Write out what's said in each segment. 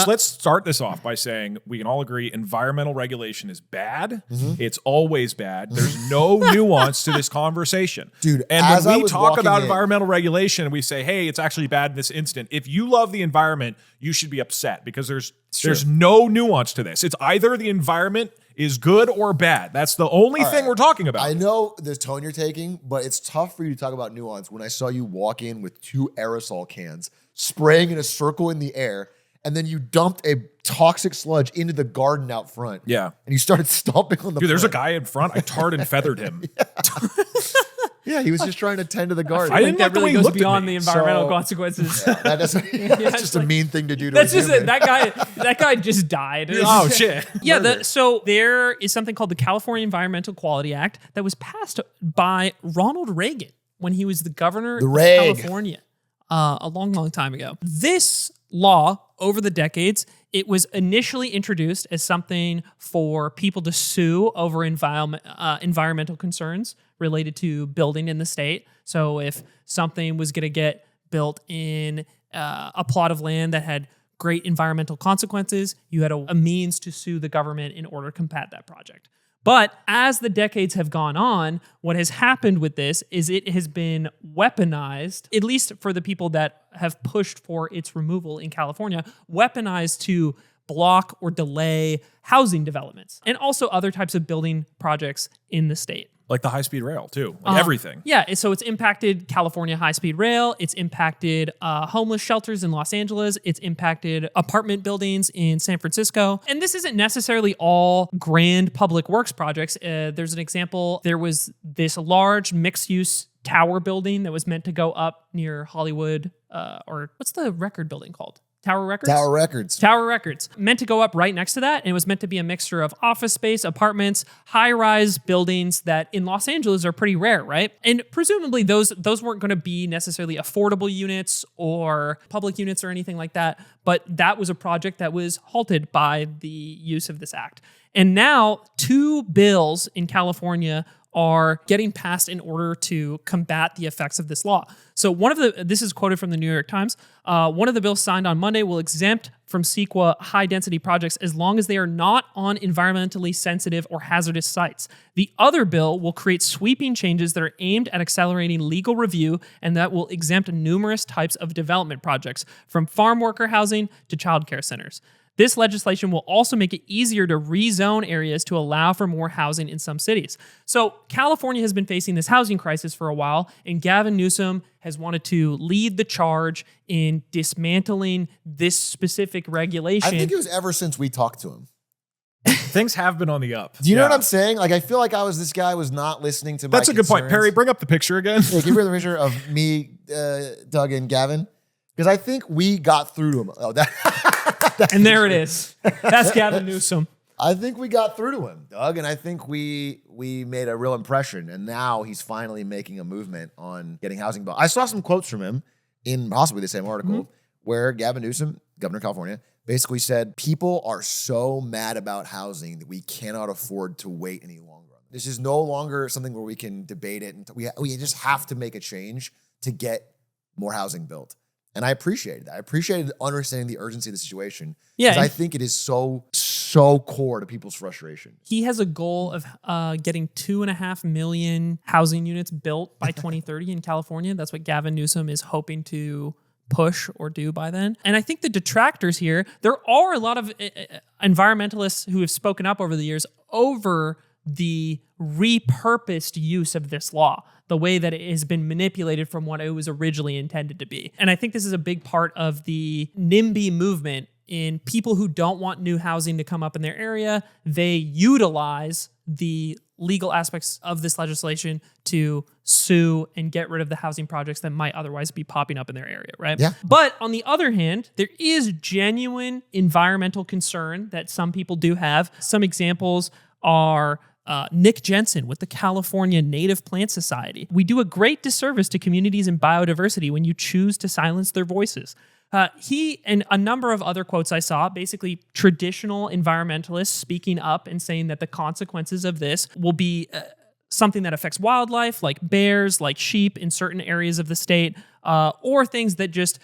let's start this off by saying we can all agree environmental regulation is bad. It's always bad. There's no nuance to this conversation. Dude, and when we talk about environmental regulation and we say, hey, it's actually bad in this instant, if you love the environment, you should be upset because there's no nuance to this. It's either the environment is good or bad. That's the only thing we're talking about. I know the tone you're taking, but it's tough for you to talk about nuance when I saw you walk in with 2 aerosol cans, spraying in a circle in the air, and then you dumped a toxic sludge into the garden out front. Yeah. And you started stomping on the Dude, there's a guy in front. I tarred and feathered him. Yeah, he was just trying to tend to the garden. I didn't that really goes beyond the environmental So- consequences. That doesn't, that's just a mean thing to do to That's a just human. that guy just died. Oh, shit. Yeah, so there is something called the California Environmental Quality Act that was passed by Ronald Reagan when he was the governor of California a long, long time ago. This law, over the decades, it was initially introduced as something for people to sue over environmental concerns related to building in the state. So if something was going to get built in a plot of land that had great environmental consequences, you had a means to sue the government in order to combat that project. But as the decades have gone on, what has happened with this is it has been weaponized, at least for the people that have pushed for its removal in California, weaponized to block or delay housing developments and also other types of building projects in the state. Like the high-speed rail, too. Like everything. Yeah, so it's impacted California high-speed rail. It's impacted homeless shelters in Los Angeles. It's impacted apartment buildings in San Francisco. And this isn't necessarily all grand public works projects. There's an example. There was this large mixed-use tower building that was meant to go up near Hollywood, or what's the record building called? Tower Records? Tower Records. Meant to go up right next to that. And it was meant to be a mixture of office space, apartments, high-rise buildings that in Los Angeles are pretty rare, right? And presumably those weren't going to be necessarily affordable units or public units or anything like that. But that was a project that was halted by the use of this act. And now 2 bills in California are getting passed in order to combat the effects of this law. So this is quoted from the New York Times, one of the bills signed on Monday will exempt from CEQA high-density projects as long as they are not on environmentally sensitive or hazardous sites. The other bill will create sweeping changes that are aimed at accelerating legal review and that will exempt numerous types of development projects, from farm worker housing to childcare centers. This legislation will also make it easier to rezone areas to allow for more housing in some cities. So California has been facing this housing crisis for a while, and Gavin Newsom has wanted to lead the charge in dismantling this specific regulation. I think it was ever since we talked to him. Things have been on the up. Do you know what I'm saying? Like, I feel like this guy was not listening to my That's a good point. concerns. Perry, bring up the picture again. Yeah, give me the picture of me, Doug, and Gavin. Because I think we got through to him. Oh, and there it is. That's Gavin Newsom. I think we got through to him, Doug, and I think we made a real impression. And now he's finally making a movement on getting housing built. I saw some quotes from him in possibly the same article where Gavin Newsom, governor of California, basically said, people are so mad about housing that we cannot afford to wait any longer. This is no longer something where we can debate it. And we just have to make a change to get more housing built. And I appreciated that. I appreciated understanding the urgency of the situation. Yeah. Because I think it is so core to people's frustration. He has a goal of getting 2.5 million housing units built by 2030 in California. That's what Gavin Newsom is hoping to push or do by then. And I think the detractors here, there are a lot of environmentalists who have spoken up over the years over the repurposed use of this law, the way that it has been manipulated from what it was originally intended to be. And I think this is a big part of the NIMBY movement in people who don't want new housing to come up in their area. They utilize the legal aspects of this legislation to sue and get rid of the housing projects that might otherwise be popping up in their area, right? Yeah. But on the other hand, there is genuine environmental concern that some people do have. Some examples are Nick Jensen with the California Native Plant Society. We do a great disservice to communities and biodiversity when you choose to silence their voices. He and a number of other quotes I saw, basically traditional environmentalists speaking up and saying that the consequences of this will be something that affects wildlife, like bears, like sheep in certain areas of the state, or things that just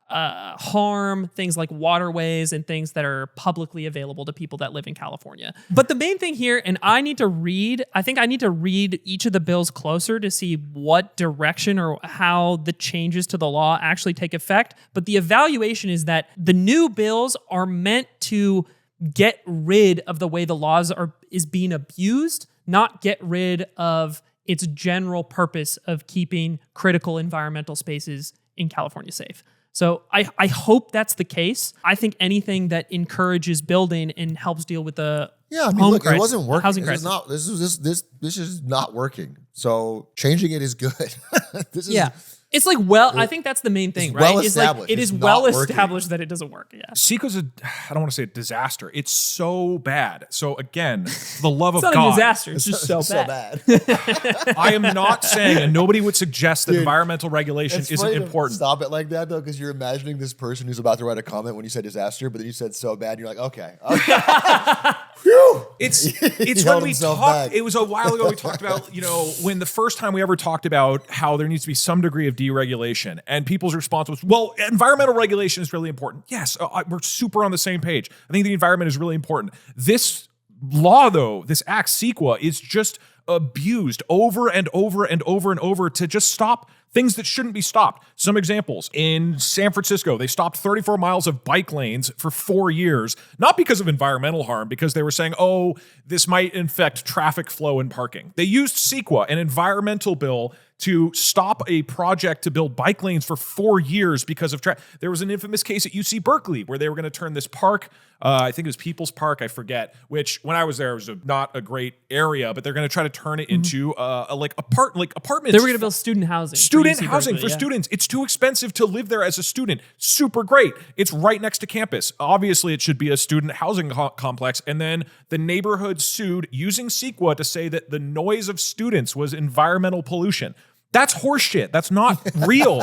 harm things like waterways and things that are publicly available to people that live in California. But the main thing here, and I need to read each of the bills closer to see what direction or how the changes to the law actually take effect. But the evaluation is that the new bills are meant to get rid of the way the laws is being abused, not get rid of its general purpose of keeping critical environmental spaces in California safe. So I hope that's the case. I think anything that encourages building and helps deal with the look, crisis, it wasn't working. housing This crisis. this is not working. So changing it is good. It's like, I think that's the main thing, it's right? well It's like, established. it It's is not well working. established that it doesn't work. Yeah. CEQA's I don't want to say a disaster. It's so bad. So again, for the love It's of not God. a disaster. It's just so bad. I am not saying, and nobody would suggest that Dude, environmental regulation It's isn't funny to important. Stop it like that though, because you're imagining this person who's about to write a comment when you said disaster, but then you said so bad. And you're like, okay. Whew. It's He when held we himself talked. back. It was a while ago. We talked about when the first time we ever talked about how there needs to be some degree of deregulation, and people's response was, "Well, environmental regulation is really important." Yes, we're super on the same page. I think the environment is really important. This law, though, this act CEQA, is just abused over and over and over and over to just stop things that shouldn't be stopped. Some examples. In San Francisco, they stopped 34 miles of bike lanes for 4 years, not because of environmental harm, because they were saying, oh, this might infect traffic flow and parking. They used CEQA, an environmental bill, to stop a project to build bike lanes for 4 years because of There was an infamous case at UC Berkeley where they were going to turn this park, I think it was People's Park, I forget, which when I was there, it was not a great area, but they're going to try to turn it into apartments. They were going to build student housing. Student UC housing Berkeley, for students. It's too expensive to live there as a student. Super great. It's right next to campus. Obviously, it should be a student housing complex. And then the neighborhood sued using CEQA to say that the noise of students was environmental pollution. That's horseshit. That's not real.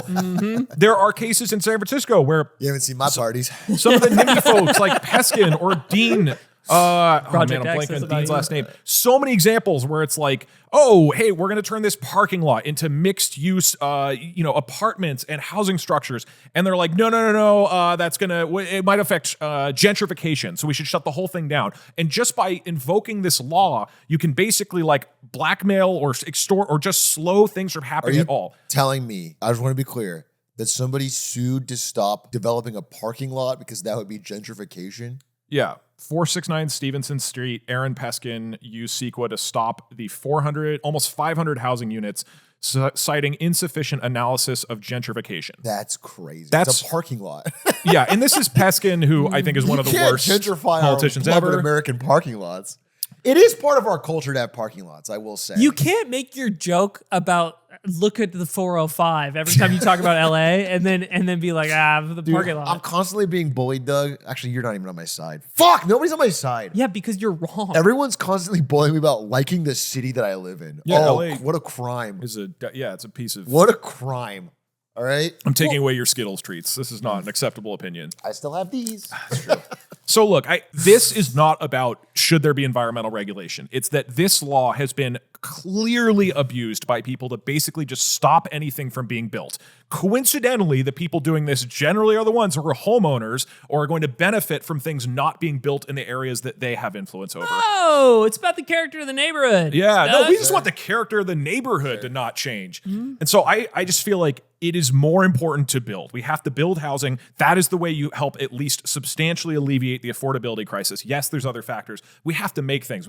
There are cases in San Francisco where You haven't seen my parties. some of the NIMBY folks like Peskin or Dean. I'm Project X blanking is on about Dean's you. last name. So many examples where it's like, oh, hey, we're going to turn this parking lot into mixed use, apartments and housing structures. And they're like, no, that's it might affect gentrification. So we should shut the whole thing down. And just by invoking this law, you can basically like blackmail or extort or just slow things from Are happening you at all. telling me, I just want to be clear, that somebody sued to stop developing a parking lot because that would be gentrification? Yeah. 469 Stevenson Street, Aaron Peskin used CEQA to stop the almost 500 housing units, citing insufficient analysis of gentrification. That's crazy. That's- it's a parking lot. Yeah, and this is Peskin, who I think is one of the You can't worst gentrify politicians our beloved ever. American parking lots. It is part of our culture to have parking lots, I will say. You can't make your joke about look at the 405 every time you talk about LA and then be like, the Dude, parking lot. I'm constantly being bullied, Doug. Actually, you're not even on my side. Fuck, nobody's on my side. Yeah, because you're wrong. Everyone's constantly bullying me about liking the city that I live in. Yeah, oh, LA what a crime. it's a piece of. What a crime. All right? I'm taking away your Skittles treats. This is not an acceptable opinion. I still have these. So look, this is not about should there be environmental regulation. It's that this law has been clearly abused by people to basically just stop anything from being built. Coincidentally, the people doing this generally are the ones who are homeowners or are going to benefit from things not being built in the areas that they have influence over. Oh, it's about the character of the neighborhood. Yeah, no, Doug. we just want the character of the neighborhood to not change. And so I just feel like it is more important to build. We have to build housing. That is the way you help at least substantially alleviate the affordability crisis. Yes, there's other factors. We have to make things.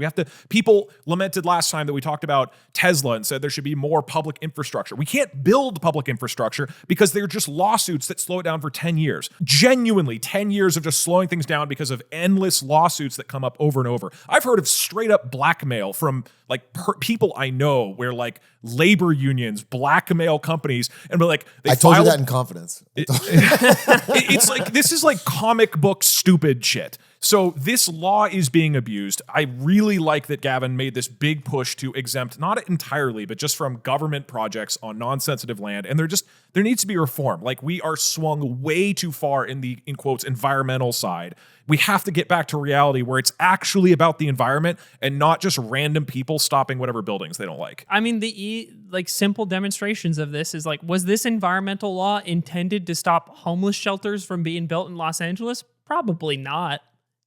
People lamented last time that we talked about Tesla and said there should be more public infrastructure. We can't build public infrastructure because they're just lawsuits that slow it down for 10 years. Genuinely, 10 years of just slowing things down because of endless lawsuits that come up over and over. I've heard of straight up blackmail from like people I know where like labor unions blackmail companies and we're like, I told you that in confidence. it's like, this is like comic book stupid shit. So this law is being abused. I really like that Gavin made this big push to exempt, not entirely, but just from government projects on non-sensitive land. And there needs to be reform. Like, we are swung way too far in the, in quotes, environmental side. We have to get back to reality where it's actually about the environment and not just random people stopping whatever buildings they don't like. I mean, the simple demonstrations of this is like, was this environmental law intended to stop homeless shelters from being built in Los Angeles? Probably not.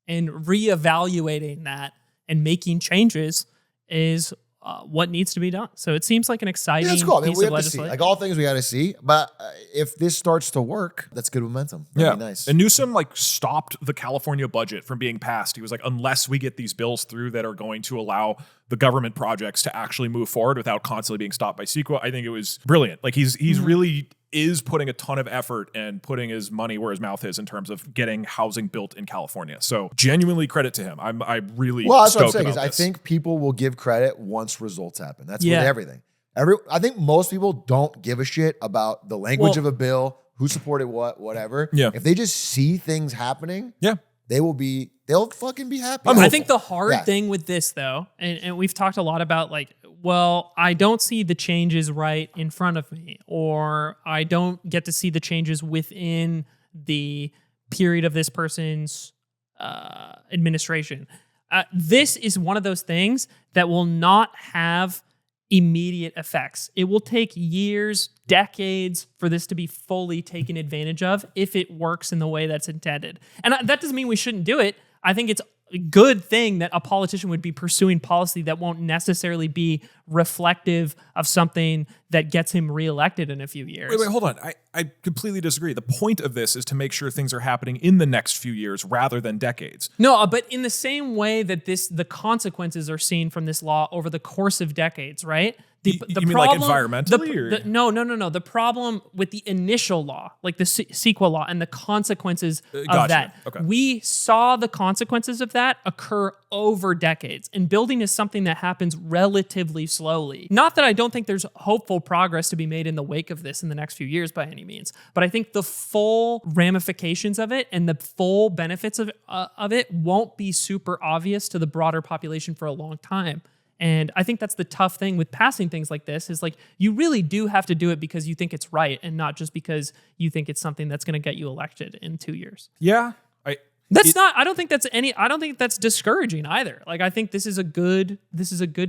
And reevaluating that and making changes is what needs to be done. So it seems like an exciting it's cool. I mean, piece we of have to see. legislation. Like, all things we got to see. But if this starts to work, that's good momentum. That'd be nice. And Newsom stopped the California budget from being passed. He was like, unless we get these bills through that are going to allow the government projects to actually move forward without constantly being stopped by CEQA, I think it was brilliant. Like, he's really is putting a ton of effort and putting his money where his mouth is in terms of getting housing built in California. So genuinely credit to him. I'm really that's what I'm stoked saying. about Is I this. think people will give credit once results happen. That's Yeah. with everything. I think most people don't give a shit about the language of a bill, who supported what, whatever. Yeah. If they just see things happening, Yeah. they'll fucking be happy. I think the hard Yeah. thing with this, though, and we've talked a lot about well, I don't see the changes right in front of me, or I don't get to see the changes within the period of this person's administration. This is one of those things that will not have immediate effects. It will take years, decades for this to be fully taken advantage of if it works in the way that's intended. And that doesn't mean we shouldn't do it. I think it's a good thing that a politician would be pursuing policy that won't necessarily be reflective of something that gets him reelected in a few years. Wait, hold on. I completely disagree. The point of this is to make sure things are happening in the next few years rather than decades. No, but in the same way that the consequences are seen from this law over the course of decades, right? You mean like environmentally? No. The problem with the initial law, like the CEQA law and the consequences of Gotcha. that, Okay. we saw the consequences of that occur over decades. And building is something that happens relatively slowly. Not that I don't think there's hopeful progress to be made in the wake of this in the next few years by any means, but I think the full ramifications of it and the full benefits of it won't be super obvious to the broader population for a long time. And I think that's the tough thing with passing things like this is you really do have to do it because you think it's right and not just because you think it's something that's going to get you elected in 2 years. Yeah. I don't think that's discouraging either. I think this is a good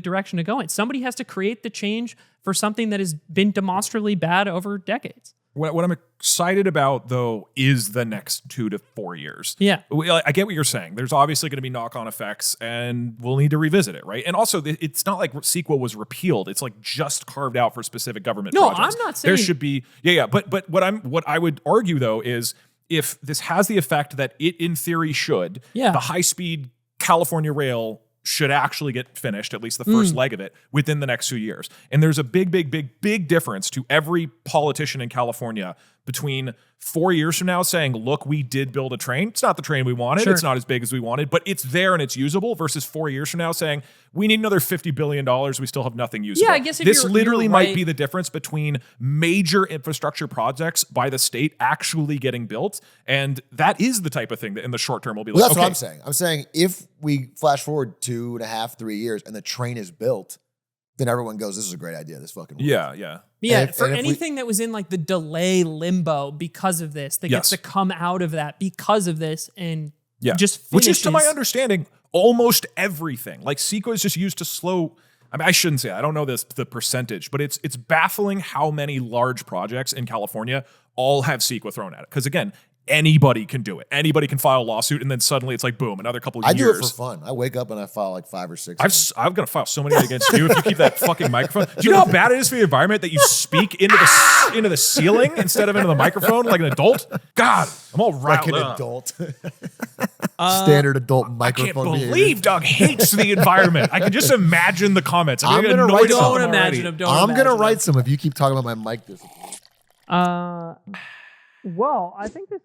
direction to go in. Somebody has to create the change for something that has been demonstrably bad over decades. What I'm excited about, though, is the next 2 to 4 years. Yeah. I get what you're saying. There's obviously going to be knock-on effects, and we'll need to revisit it, right? And also, it's not like CEQA was repealed. It's just carved out for specific government projects. I'm not saying... There should be... Yeah. But what I would argue, though, is if this has the effect that it, in theory, should, the high-speed California rail should actually get finished, at least the first leg of it, within the next 2 years. And there's a big difference to every politician in California between 4 years from now saying, look, we did build a train. It's not the train we wanted. Sure. It's not as big as we wanted, but it's there and it's usable, versus 4 years from now saying, we need another $50 billion. We still have nothing usable. Yeah, I guess if this you're literally right. might be the difference between major infrastructure projects by the state actually getting built. And that is the type of thing that in the short term will be Well, like, that's okay, what I'm saying. I'm saying if we flash forward 2.5, 3 years and the train is built, then everyone goes, this is a great idea. This fucking works. Yeah. Yeah, And if- for and if we- anything that was in the delay limbo because of this, that gets to come out of that because of this and just finishes. Which is, to my understanding, almost everything. CEQA is just used to slow. I mean, I shouldn't say that. I don't know the percentage, but it's baffling how many large projects in California all have CEQA thrown at it. Because again, anybody can do it. Anybody can file a lawsuit, and then suddenly it's boom, another couple of I years. do it for fun. I wake up and I file 5 or 6. I'm gonna file so many against you if you keep that fucking microphone. Do you know how bad it is for the environment that you speak into the ceiling instead of into the microphone like an adult? God, I'm all like riled an up. adult. Standard adult I can't microphone. believe Doug hates the enviment. I can just imagine the comments. I'm getting gonna annoyed write at some. them Don't imagine already. him. I'm going to write some if you keep talking about my mic discipline. Well, I think this